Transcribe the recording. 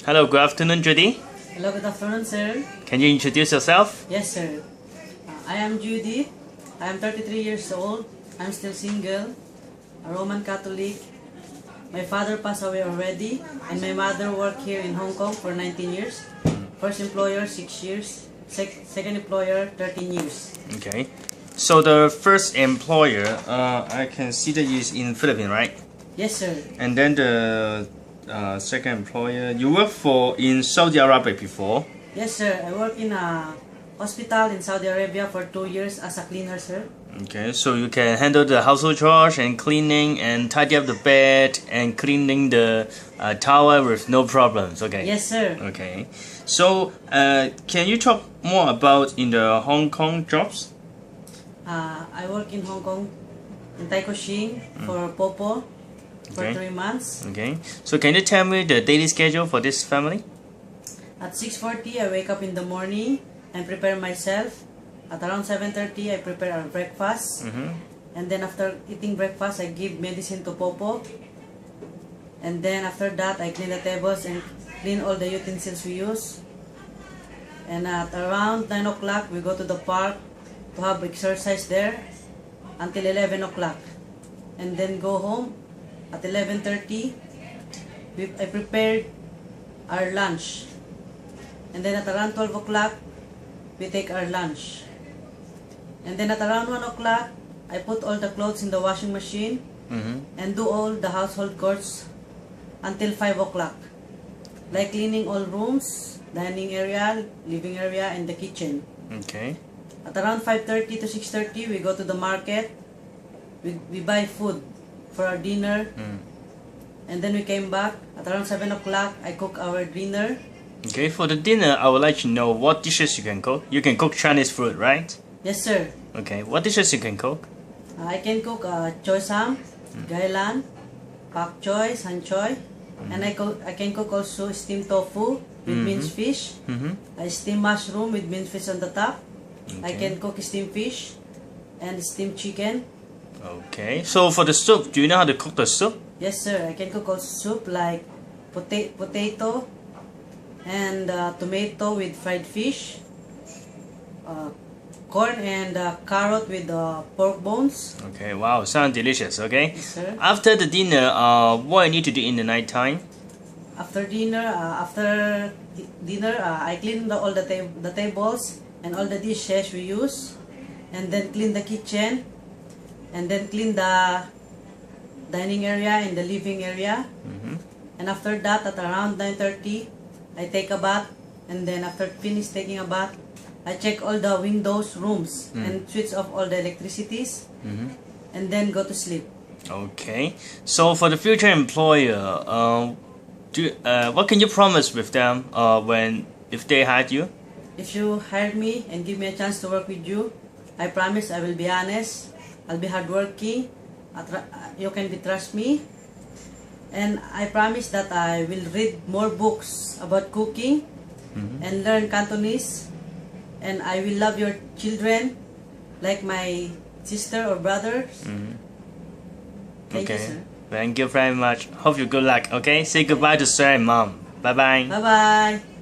Hello, good afternoon, Judy. Hello, good afternoon, sir. Can you introduce yourself? Yes, sir. I am Judy. I am 33 years old. I'm still single, a Roman Catholic. My father passed away already, and my mother worked here in Hong Kong for 19 years. First employer, 6 years. Second employer, 13 years. Okay. So the first employer, I can see that is in Philippines, right? Yes, sir. And then the second employer, you worked for in Saudi Arabia before. Yes, sir. I work in a hospital in Saudi Arabia for 2 years as a cleaner, sir. Okay, so you can handle the household chores and cleaning and tidy up the bed and cleaning the towel with no problems. Okay. Yes, sir. Okay. So can you talk more about in the Hong Kong jobs? I work in Hong Kong in Tai Shing for Popo for Okay. 3 months. Okay. So can you tell me the daily schedule for this family? At 6:40, I wake up in the morning and prepare myself. At around 7:30, I prepare our breakfast. And then after eating breakfast, I give medicine to Popo. And then after that, I clean the tables and clean all the utensils we use. And at around 9 o'clock, we go to the park to have exercise there until 11 o'clock. And then go home at 11:30. I prepared our lunch. And then at around 12 o'clock, we take our lunch. And then at around 1 o'clock, I put all the clothes in the washing machine and do all the household chores until 5 o'clock. Like cleaning all rooms, dining area, living area, and the kitchen. Okay. At around 5:30 to 6:30, we go to the market. We buy food for our dinner. And then we came back. At around 7 o'clock, I cook our dinner. Okay, for the dinner, I would like to know what dishes you can cook. You can cook Chinese food, right? Yes, sir. Okay, what dishes you can cook? I can cook choy sam, gailan, pak choy, san choy. And I can cook also steamed tofu with minced fish. A steamed mushroom with minced fish on the top. I can cook steamed fish and steamed chicken. Okay, so for the soup, do you know how to cook the soup? Yes, sir. I can cook also soup like potato and tomato with fried fish, corn and carrot with pork bones. Okay, wow, sounds delicious, okay? Yes, sir. After the dinner, what you need to do in the night time? After dinner, I clean all the tables and all the dishes we use, and then clean the kitchen, and then clean the dining area and the living area. And after that, at around 9:30, I take a bath, and then after finish taking a bath, I check all the windows, rooms, and switch off all the electricities, and then go to sleep. Okay, so for the future employer, what can you promise with them if they hired you? If you hire me and give me a chance to work with you, I promise I will be honest, I'll be hardworking, you can trust me, and I promise that I will read more books about cooking and learn Cantonese, and I will love your children like my sister or brothers. Thank you, sir. Thank you very much. Hope you good luck, okay? Say goodbye to sir and mom. Bye-bye. Bye-bye.